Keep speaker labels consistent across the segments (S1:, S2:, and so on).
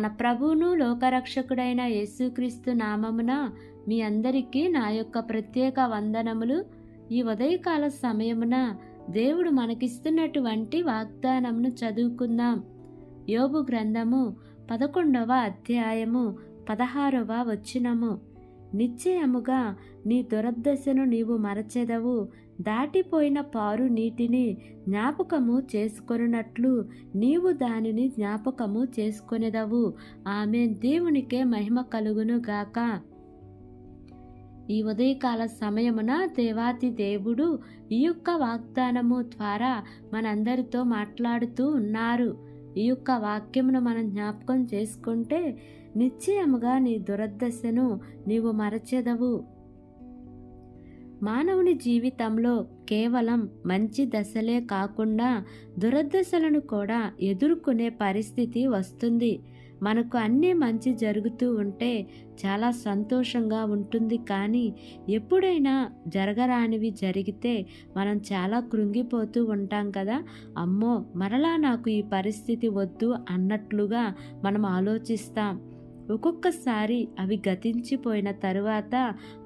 S1: మన ప్రభువును లోకరక్షకుడైన యేసుక్రీస్తు నామమున మీ అందరికీ నా యొక్క ప్రత్యేక వందనములు. ఈ ఉదయకాల సమయమున దేవుడు మనకిస్తున్నటువంటి వాగ్దానమును చదువుకుందాం. యోబు గ్రంథము 11వ అధ్యాయము 16వ వచనము. నిశ్చయముగా నీ దురదశను నీవు మరచెదవు, దాటిపోయిన పారు నీటిని జ్ఞాపకము చేసుకొనున్నట్లు నీవు దానిని జ్ఞాపకము చేసుకొనెదవు. ఆమేన్. దేవునికే మహిమ కలుగును గాక. ఈ ఉదయకాల సమయమున దేవాతి దేవుడు ఈ యొక్క వాగ్దానము ద్వారా మనందరితో మాట్లాడుతూ ఉన్నారు. ఈ యొక్క వాక్యమును మనం జ్ఞాపకం చేసుకుంటే నిశ్చయముగా నీ దురదశను నీవు మరచెదవు. మానవుని జీవితంలో కేవలం మంచి దశలే కాకుండా దురదశలను కూడా ఎదుర్కొనే పరిస్థితి వస్తుంది. మనకు అన్నీ మంచి జరుగుతూ ఉంటే చాలా సంతోషంగా ఉంటుంది. కానీ ఎప్పుడైనా జరగరానివి జరిగితే మనం చాలా కృంగిపోతూ ఉంటాం కదా. అమ్మో, మరలా నాకు ఈ పరిస్థితి వద్దు అన్నట్లుగా మనం ఆలోచిస్తాం. ఒక్కొక్కసారి అవి గతించిపోయిన తరువాత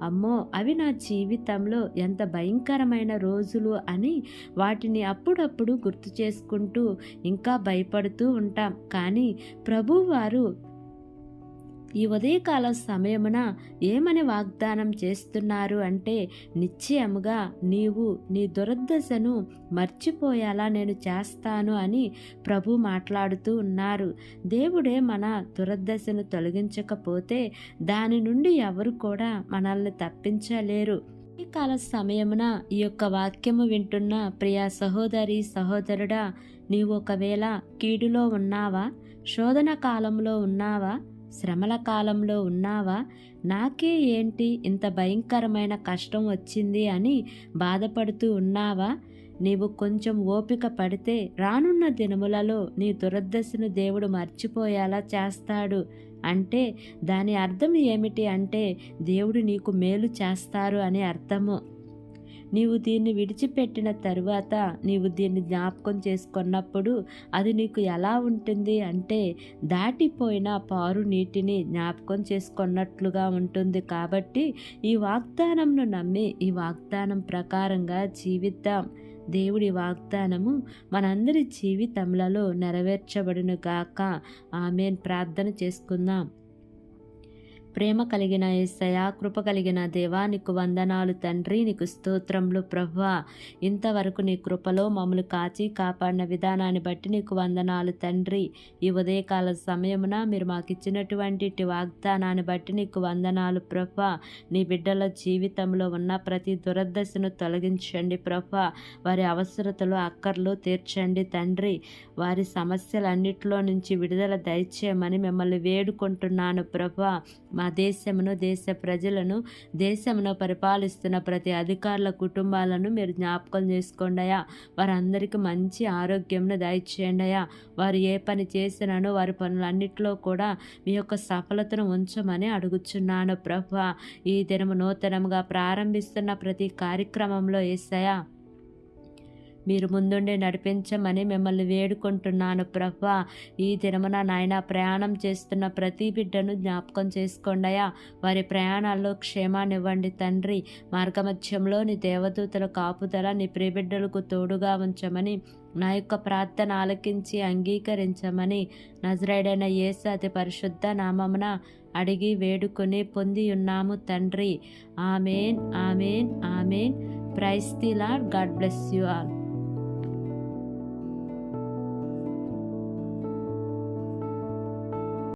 S1: అమ్మో, అవి నా జీవితంలో ఎంత భయంకరమైన రోజులు అని వాటిని అప్పుడప్పుడు గుర్తు చేసుకుంటూ ఇంకా భయపడుతూ ఉంటాం. కానీ ప్రభువారు ఈ ఉదయకాల సమయమున ఏమని వాగ్దానం చేస్తున్నారు అంటే, నిశ్చయముగా నీవు నీ దురదశను మర్చిపోయేలా నేను చేస్తాను అని ప్రభు మాట్లాడుతూ ఉన్నారు. దేవుడే మన దురదశను తొలగించకపోతే దాని నుండి ఎవరు కూడా మనల్ని తప్పించలేరు. ఈ కాల సమయమున ఈ యొక్క వాక్యము వింటున్న ప్రియ సహోదరి సహోదరుడా, నీవు ఒకవేళ కీడులో ఉన్నావా, శోధన కాలంలో ఉన్నావా, శ్రమల కాలంలో ఉన్నావా, నాకే ఏంటి ఇంత భయంకరమైన కష్టం వచ్చింది అని బాధపడుతూ ఉన్నావా, నీవు కొంచెం ఓపిక పడితే రానున్న దినములలో నీ దురదశను దేవుడు మర్చిపోయేలా చేస్తాడు. అంటే దాని అర్థం ఏమిటి అంటే, దేవుడు నీకు మేలు చేస్తారు అని అర్థము. నీవు దీన్ని విడిచిపెట్టిన తరువాత నీవు దీన్ని జ్ఞాపకం చేసుకున్నప్పుడు అది నీకు ఎలా ఉంటుంది అంటే, దాటిపోయిన పారు నీటిని జ్ఞాపకం చేసుకున్నట్లుగా ఉంటుంది. కాబట్టి ఈ వాగ్దానంను నమ్మి ఈ వాగ్దానం ప్రకారంగా జీవిద్దాం. దేవుడి వాగ్దానము మనందరి జీవితములలో నెరవేర్చబడును గాక. ఆమేన్. ప్రార్థన చేసుకుందాం. ప్రేమ కలిగిన యేసయ్యా, కృప కలిగిన దేవా, నీకు వందనాలు తండ్రి, నీకు స్తోత్రములు ప్రభువా. ఇంతవరకు నీ కృపలో మమ్మల్ని కాచి కాపాడిన విధానాన్ని బట్టి నీకు వందనాలు తండ్రి. ఈ ఉదయకాల సమయమున మీరు మాకు ఇచ్చినటువంటి వాగ్దానాన్ని బట్టి నీకు వందనాలు ప్రభువా. నీ బిడ్డల జీవితంలో ఉన్న ప్రతి దురదశను తొలగించండి ప్రభువా. వారి అవసరతలు అక్కర్లు తీర్చండి తండ్రి. వారి సమస్యలన్నిటిలో నుంచి విడుదల దయచేయమని మిమ్మల్ని వేడుకుంటున్నాను ప్రభువా. మా దేశమును, దేశ ప్రజలను, దేశమును పరిపాలిస్తున్న ప్రతి అధికారుల కుటుంబాలను మీరు జ్ఞాపకం చేసుకోండియా. వారందరికీ మంచి ఆరోగ్యంను దయచేయండియా. వారు ఏ పని చేసినానో వారి పనులన్నిటిలో కూడా మీ యొక్క సఫలతను ఉంచమని అడుగుచున్నాను ప్రభువా. ఈ దినము నూతనముగా ప్రారంభిస్తున్న ప్రతి కార్యక్రమంలో యేసయ్యా, మీరు ముందుండి నడిపించమని మిమ్మల్ని వేడుకుంటున్నాను ప్రభువా. ఈ దినమున నాయన ప్రయాణం చేస్తున్న ప్రతి బిడ్డను జ్ఞాపకం చేసుకోండియా. వారి ప్రయాణాల్లో క్షేమాన్ని ఇవ్వండి తండ్రి. మార్గమధ్యంలో నీ దేవదూతల కాపుదల నీ ప్రియబిడ్డలకు తోడుగా ఉంచమని నా యొక్క ప్రార్థన ఆలకించి అంగీకరించమని నజరేయుడైన యేసు అతి పరిశుద్ధ నామమున అడిగి వేడుకొని పొంది ఉన్నాము తండ్రి. Amen, amen, amen. Praise the Lord. God bless you all.